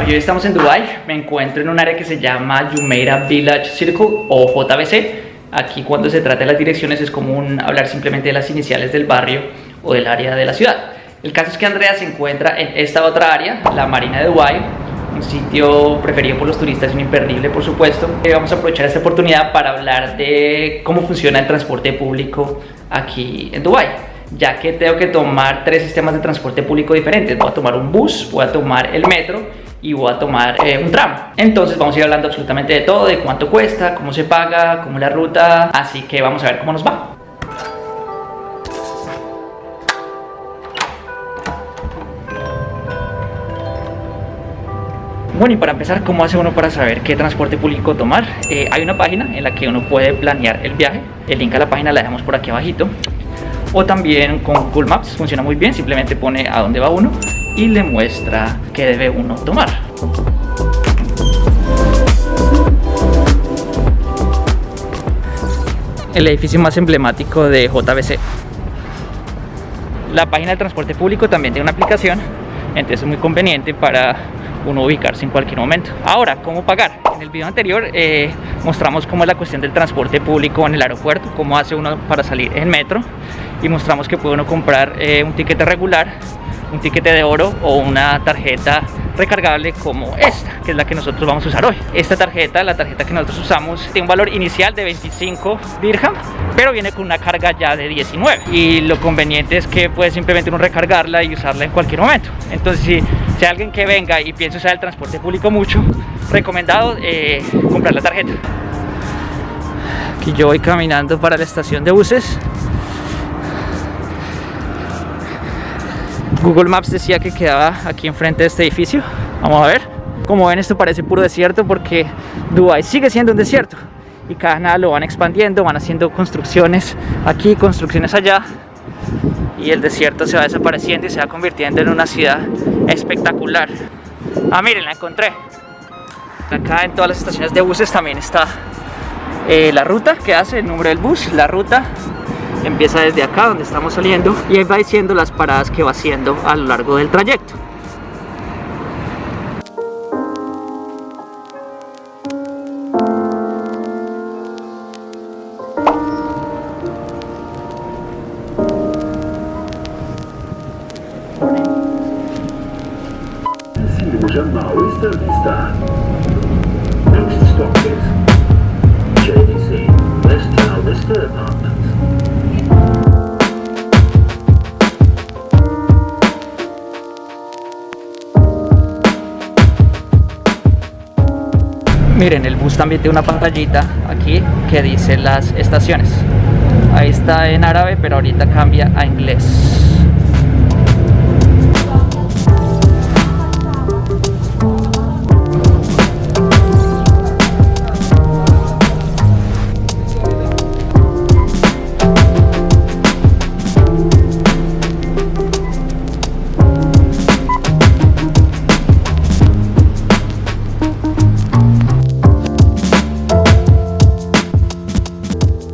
Bueno, hoy estamos en Dubái. Me encuentro en un área que se llama Jumeirah Village Circle o JVC. Aquí cuando se trata de las direcciones es común hablar simplemente de las iniciales del barrio o del área de la ciudad. El caso es que Andrea se encuentra en esta otra área, la Marina de Dubái, un sitio preferido por los turistas, un imperdible por supuesto. Vamos a aprovechar esta oportunidad para hablar de cómo funciona el transporte público aquí en Dubái, ya que tengo que tomar 3 sistemas de transporte público diferentes. Voy a tomar un bus, voy a tomar el metro y voy a tomar un tram. Entonces vamos a ir hablando absolutamente de todo, de cuánto cuesta, cómo se paga, cómo es la ruta, así que vamos a ver cómo nos va. Bueno, y para empezar, ¿cómo hace uno para saber qué transporte público tomar? Hay una página en la que uno puede planear el viaje. El link a la página la dejamos por aquí abajito. O también con Google Maps, funciona muy bien, simplemente pone a dónde va uno y le muestra qué debe uno tomar. El edificio más emblemático de JVC. La página de transporte público también tiene una aplicación, entonces es muy conveniente para uno ubicarse en cualquier momento. Ahora, ¿cómo pagar? En el video anterior mostramos cómo es la cuestión del transporte público en el aeropuerto, cómo hace uno para salir en metro, y mostramos que puede uno comprar un tiquete regular, un tiquete de oro o una tarjeta recargable como esta, que es la que nosotros vamos a usar hoy. Esta tarjeta, la tarjeta que nosotros usamos, tiene un valor inicial de 25 dirham, pero viene con una carga ya de 19. Y lo conveniente es que puede simplemente uno recargarla y usarla en cualquier momento. Entonces, si hay alguien que venga y piensa usar el transporte público mucho, recomendado comprar la tarjeta. Aquí yo voy caminando para la estación de buses. Google Maps decía que quedaba aquí enfrente de este edificio. Vamos a ver. Como ven, esto parece puro desierto porque Dubái sigue siendo un desierto y cada nada lo van expandiendo, van haciendo construcciones aquí, construcciones allá, y el desierto se va desapareciendo y se va convirtiendo en una ciudad espectacular. Ah, miren, la encontré. Acá en todas las estaciones de buses también está la ruta que hace, el número del bus, la ruta. Empieza desde acá donde estamos saliendo y ahí va diciendo las paradas que va haciendo a lo largo del trayecto. Next stop is JDC West Tower Vista Apartments. Miren, el bus también tiene una pantallita aquí que dice las estaciones. Ahí está en árabe, pero ahorita cambia a inglés.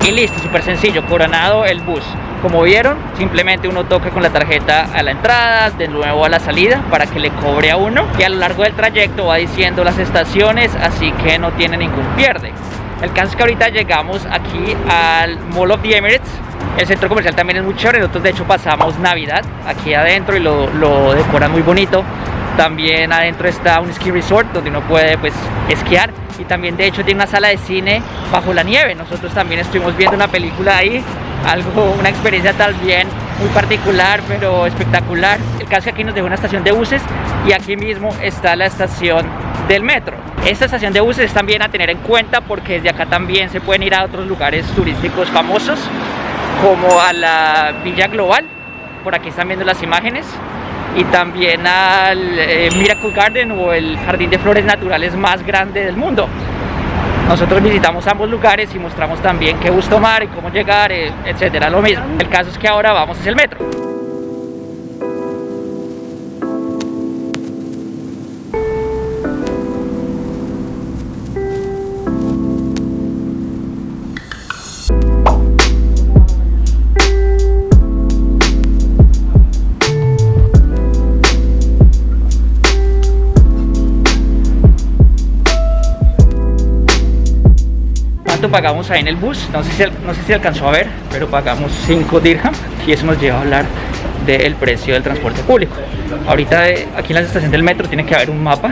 Y listo, súper sencillo, coronado el bus. Como vieron, simplemente uno toca con la tarjeta a la entrada, de nuevo a la salida para que le cobre a uno, y a lo largo del trayecto va diciendo las estaciones, así que no tiene ningún pierde. El caso es que ahorita llegamos aquí al Mall of the Emirates. El centro comercial también es muy chévere. Nosotros de hecho pasamos Navidad aquí adentro y lo decoran muy bonito. También adentro está un ski resort donde uno puede esquiar, y también de hecho tiene una sala de cine bajo la nieve. Nosotros también estuvimos viendo una película ahí, una experiencia también muy particular pero espectacular. El caso es que aquí nos dejó una estación de buses y aquí mismo está la estación del metro. Esta estación de buses es también a tener en cuenta porque desde acá también se pueden ir a otros lugares turísticos famosos como a la Villa Global, por aquí están viendo las imágenes, y también al Miracle Garden o el jardín de flores naturales más grande del mundo. Nosotros visitamos ambos lugares y mostramos también qué bus tomar y cómo llegar, etcétera, lo mismo. El caso es que ahora vamos hacia el metro. cuánto pagamos ahí en el bus. No sé si alcanzó a ver, pero pagamos 5 dirham y eso nos lleva a hablar del precio del transporte público. Ahorita aquí en la estación del metro tiene que haber un mapa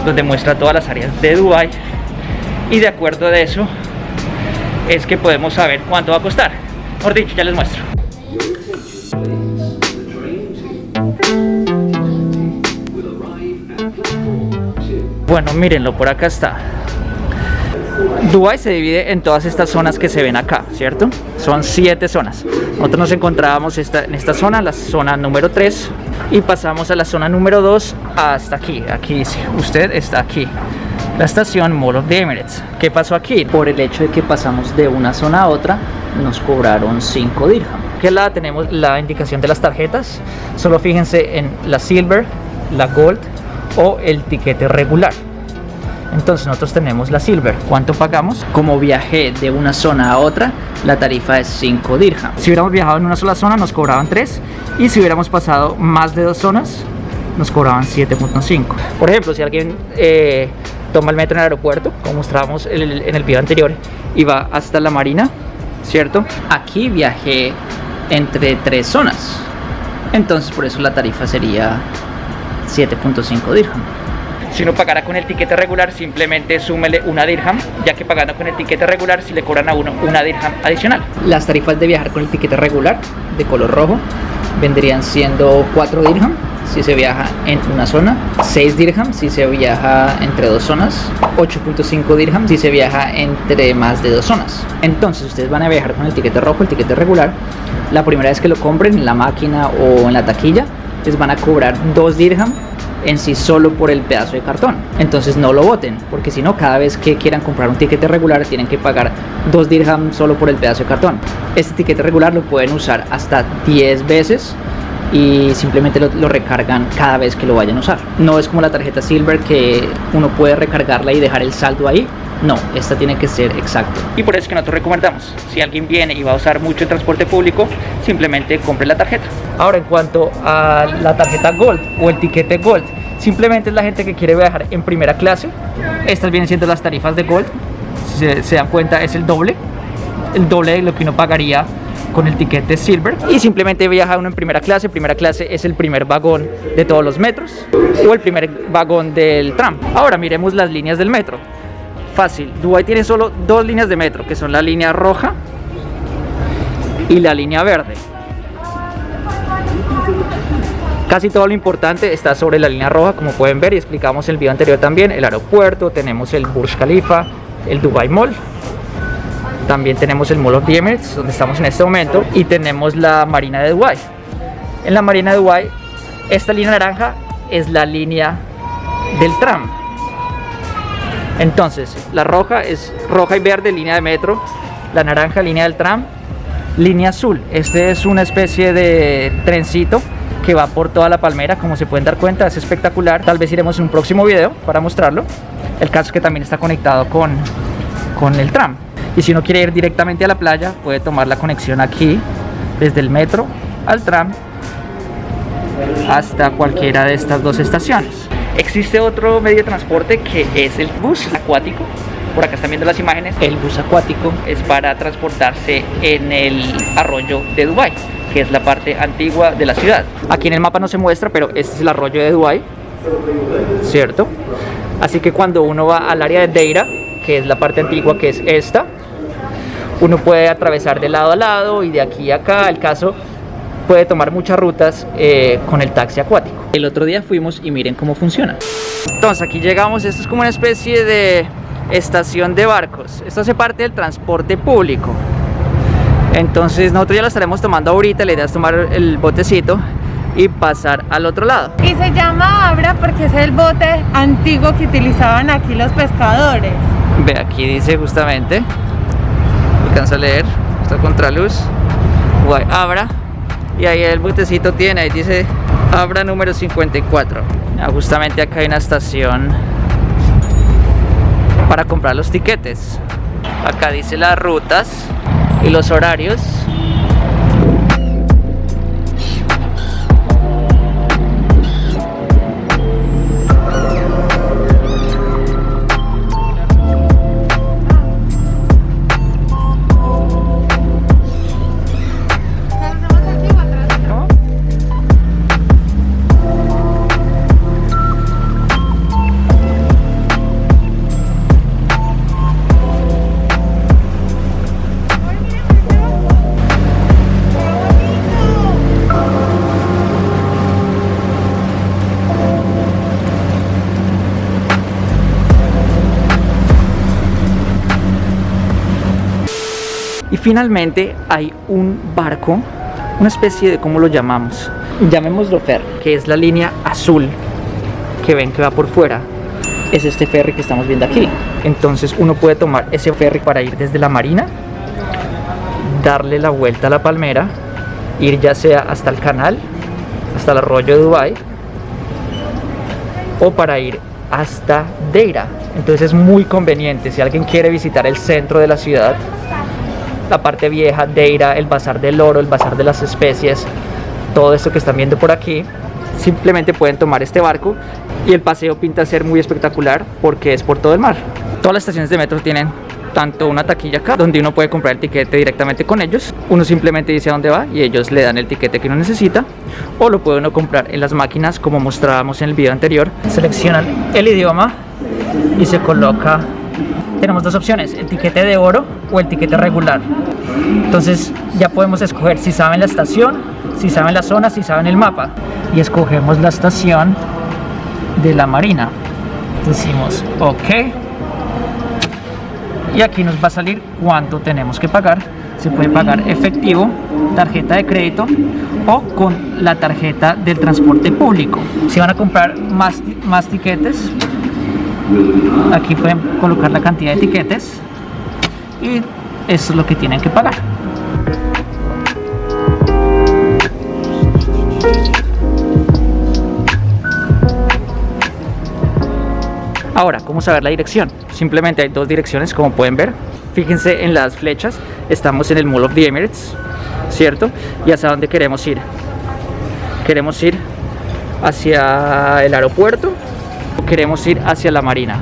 donde muestra todas las áreas de Dubái y de acuerdo a eso es que podemos saber cuánto va a costar. Mejor dicho, ya les muestro. Bueno, mírenlo, por acá está. Dubái se divide en todas estas zonas que se ven acá, ¿cierto? Son 7 zonas. Nosotros nos encontrábamos en esta zona, la zona número 3, y pasamos a la zona número 2 hasta aquí. Aquí dice, usted está aquí. La estación Mall of the Emirates. ¿Qué pasó aquí? Por el hecho de que pasamos de una zona a otra, nos cobraron 5 dirham. ¿Qué lado tenemos la indicación de las tarjetas? Solo fíjense en la Silver, la Gold o el tiquete regular. Entonces nosotros tenemos la Silver. ¿Cuánto pagamos? Como viajé de una zona a otra, la tarifa es 5 dirham. Si hubiéramos viajado en una sola zona nos cobraban 3, y si hubiéramos pasado más de 2 zonas nos cobraban 7.5. Por ejemplo, si alguien toma el metro en el aeropuerto, como mostrábamos en el video anterior, y va hasta la Marina, ¿cierto? Aquí viajé entre 3 zonas, entonces por eso la tarifa sería 7.5 dirham. Si uno pagara con el tiquete regular, simplemente súmele 1 dirham, ya que pagando con el tiquete regular si le cobran a uno 1 dirham adicional. Las tarifas de viajar con el tiquete regular de color rojo vendrían siendo 4 dirham si se viaja en una zona, 6 dirham si se viaja entre 2 zonas, 8.5 dirham si se viaja entre más de 2 zonas. Entonces ustedes van a viajar con el tiquete rojo, el tiquete regular. La primera vez que lo compren en la máquina o en la taquilla, les van a cobrar 2 dirham en sí solo por el pedazo de cartón. Entonces no lo boten, porque si no, cada vez que quieran comprar un tiquete regular tienen que pagar 2 dirham solo por el pedazo de cartón. Este tiquete regular lo pueden usar hasta 10 veces y simplemente lo recargan cada vez que lo vayan a usar. No es como la tarjeta Silver que uno puede recargarla y dejar el saldo ahí. No, esta tiene que ser exacto. Y por eso es que nosotros recomendamos, si alguien viene y va a usar mucho el transporte público, simplemente compre la tarjeta. Ahora, en cuanto a la tarjeta Gold o el tiquete Gold, simplemente es la gente que quiere viajar en primera clase. Estas vienen siendo las tarifas de Gold. Si se dan cuenta, es el doble de lo que uno pagaría con el tiquete Silver. Y simplemente viaja uno en primera clase. Primera clase es el primer vagón de todos los metros o el primer vagón del tram. Ahora miremos las líneas del metro. Fácil, Dubái tiene solo 2 líneas de metro, que son la línea roja y la línea verde. Casi todo lo importante está sobre la línea roja, como pueden ver y explicamos en el video anterior también. El aeropuerto, tenemos el Burj Khalifa, el Dubai Mall, también tenemos el Mall of the Emirates, donde estamos en este momento, y tenemos la Marina de Dubái. En la Marina de Dubái, esta línea naranja es la línea del tram. Entonces, la roja es roja y verde, línea de metro, la naranja, línea del tram, línea azul. Este es una especie de trencito que va por toda la palmera, como se pueden dar cuenta, es espectacular. Tal vez iremos en un próximo video para mostrarlo. El caso es que también está conectado con el tram. Y si uno quiere ir directamente a la playa, puede tomar la conexión aquí, desde el metro al tram, hasta cualquiera de estas 2 estaciones. Existe otro medio de transporte que es el bus acuático. Por acá están viendo las imágenes. El bus acuático es para transportarse en el arroyo de Dubái, que es la parte antigua de la ciudad. Aquí en el mapa no se muestra, pero este es el arroyo de Dubái, ¿cierto? Así que cuando uno va al área de Deira, que es la parte antigua, que es esta, uno puede atravesar de lado a lado y de aquí a acá. El caso, puede tomar muchas rutas con el taxi acuático. El otro día fuimos y miren cómo funciona. Entonces aquí llegamos, esto es como una especie de estación de barcos. Esto hace parte del transporte público. Entonces nosotros ya lo estaremos tomando ahorita. La idea es tomar el botecito y pasar al otro lado. Y se llama Abra porque es el bote antiguo que utilizaban aquí los pescadores. Ve, aquí dice justamente, alcanza a leer, esta contraluz, Guay, Abra. Y ahí el botecito tiene, ahí dice Abra número 54. Justamente acá hay una estación para comprar los tiquetes. Acá dice las rutas y los horarios. finalmente hay un barco, una especie de, ¿cómo lo llamamos? Llamémoslo ferry, que es la línea azul que ven que va por fuera. Es este ferry que estamos viendo aquí. Entonces uno puede tomar ese ferry para ir desde la marina, darle la vuelta a la palmera, ir ya sea hasta el canal, hasta el arroyo de Dubái, o para ir hasta Deira. Entonces es muy conveniente si alguien quiere visitar el centro de la ciudad, la parte vieja, Deira, el bazar del oro, el bazar de las especies, todo esto que están viendo por aquí. Simplemente pueden tomar este barco y el paseo pinta ser muy espectacular porque es por todo el mar. Todas las estaciones de metro tienen tanto una taquilla acá donde uno puede comprar el tiquete directamente con ellos. Uno simplemente dice a dónde va y ellos le dan el tiquete que uno necesita, o lo puede uno comprar en las máquinas como mostrábamos en el video anterior. Seleccionan el idioma y se coloca. Tenemos dos opciones, el tiquete de oro o el tiquete regular. Entonces ya podemos escoger si saben la estación, si saben la zona, si saben el mapa, y escogemos la estación de la marina. Decimos OK y aquí nos va a salir cuánto tenemos que pagar. Se puede pagar efectivo, tarjeta de crédito o con la tarjeta del transporte público. Si van a comprar más tiquetes, aquí pueden colocar la cantidad de tiquetes y eso es lo que tienen que pagar. Ahora, ¿cómo saber la dirección? Simplemente hay dos direcciones, como pueden ver. Fíjense en las flechas. Estamos en el Mall of the Emirates, ¿cierto? ¿Y hacia dónde queremos ir? ¿Queremos ir hacia el aeropuerto o queremos ir hacia la marina?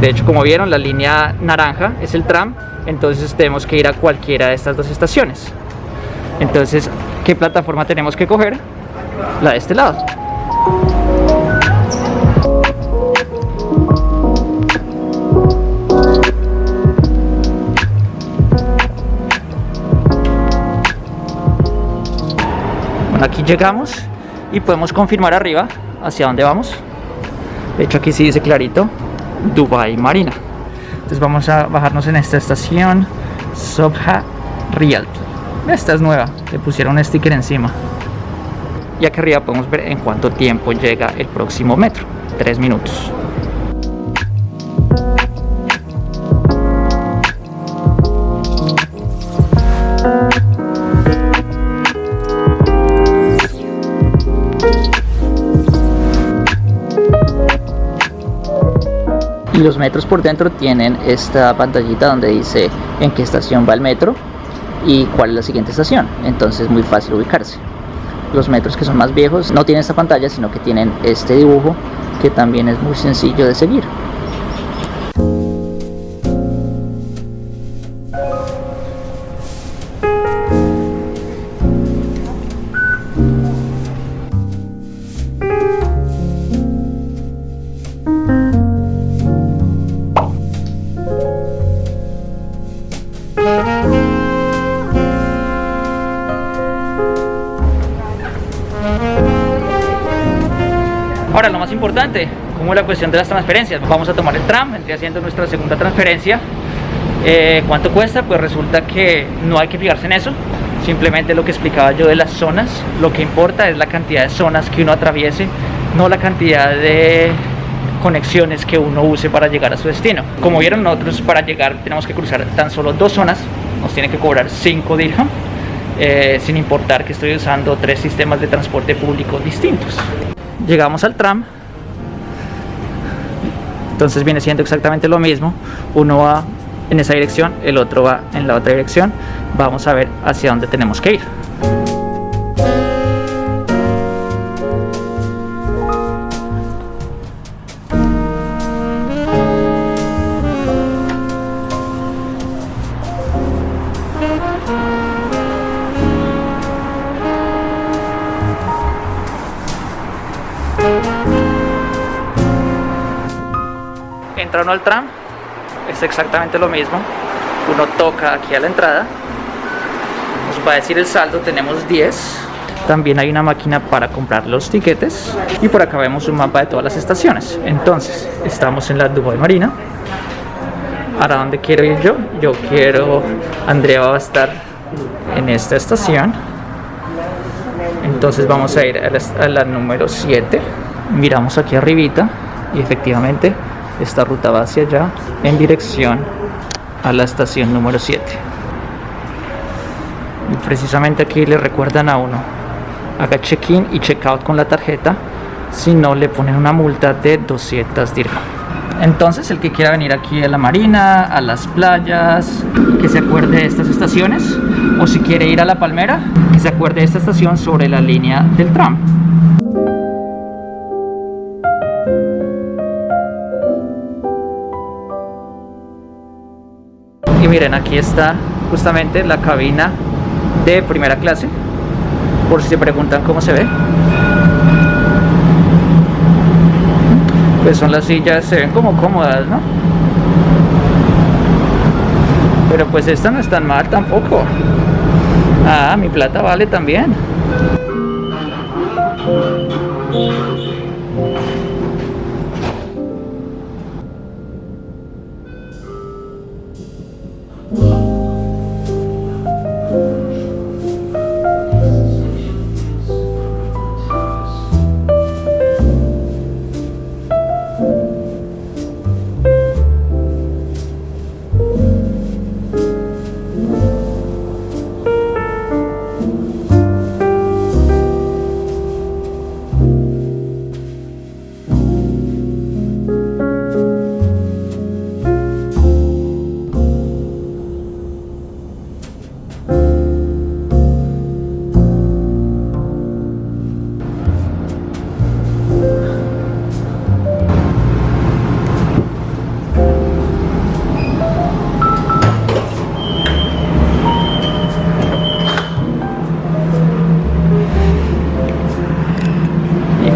De hecho, como vieron, la línea naranja es el tram, entonces tenemos que ir a cualquiera de estas dos estaciones. Entonces, ¿qué plataforma tenemos que coger? La de este lado. Aquí llegamos y podemos confirmar arriba hacia dónde vamos. De hecho aquí sí dice clarito Dubai Marina. Entonces vamos a bajarnos en esta estación Sobha Realty. Esta es nueva, le pusieron un sticker encima. Y aquí arriba podemos ver en cuánto tiempo llega el próximo metro. 3 minutos. Y los metros por dentro tienen esta pantallita donde dice en qué estación va el metro y cuál es la siguiente estación. Entonces es muy fácil ubicarse. Los metros que son más viejos no tienen esta pantalla, sino que tienen este dibujo que también es muy sencillo de seguir. Ahora lo más importante, como la cuestión de las transferencias. Vamos a tomar el tram, vendría siendo nuestra segunda transferencia. ¿Cuánto cuesta? Pues resulta que no hay que fijarse en eso. Simplemente lo que explicaba yo de las zonas. Lo que importa es la cantidad de zonas que uno atraviese, no la cantidad de conexiones que uno use para llegar a su destino. Como vieron, nosotros para llegar tenemos que cruzar tan solo 2 zonas. Nos tienen que cobrar 5 dirham, sin importar que estoy usando 3 sistemas de transporte público distintos. Llegamos al tram, entonces viene siendo exactamente lo mismo. Uno va en esa dirección, el otro va en la otra dirección. Vamos a ver hacia dónde tenemos que ir. Entra uno al tram, es exactamente lo mismo. Uno toca aquí a la entrada, nos va a decir el saldo, tenemos 10. También hay una máquina para comprar los tiquetes y por acá vemos un mapa de todas las estaciones. Entonces estamos en la Dubai Marina. ¿Para dónde quiero ir yo? Yo quiero... Andrea va a estar en esta estación. Entonces vamos a ir a la número 7. Miramos aquí arribita y efectivamente esta ruta va hacia allá en dirección a la estación número 7. Y precisamente aquí le recuerdan a uno: haga check-in y check-out con la tarjeta, si no le ponen una multa de 200 dirham. Entonces el que quiera venir aquí a la marina, a las playas, que se acuerde de estas estaciones, o si quiere ir a La Palmera, que se acuerde de esta estación sobre la línea del tram. Y miren, aquí está justamente la cabina de primera clase, por si se preguntan cómo se ve. Pues son las sillas, se ven como cómodas, ¿no? Pero pues esta no es tan mal tampoco. Ah, mi plata vale también.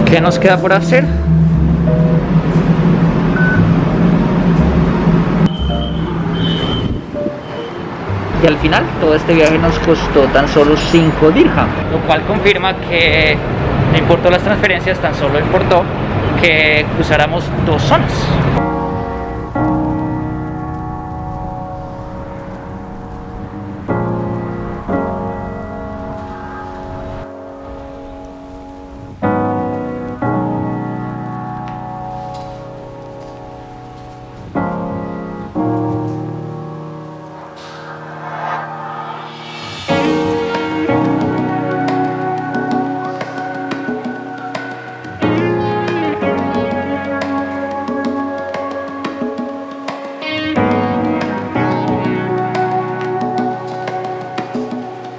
¿Qué nos queda por hacer? Y al final todo este viaje nos costó tan solo 5 dirham, lo cual confirma que no importó las transferencias, tan solo importó que cruzáramos 2 zonas.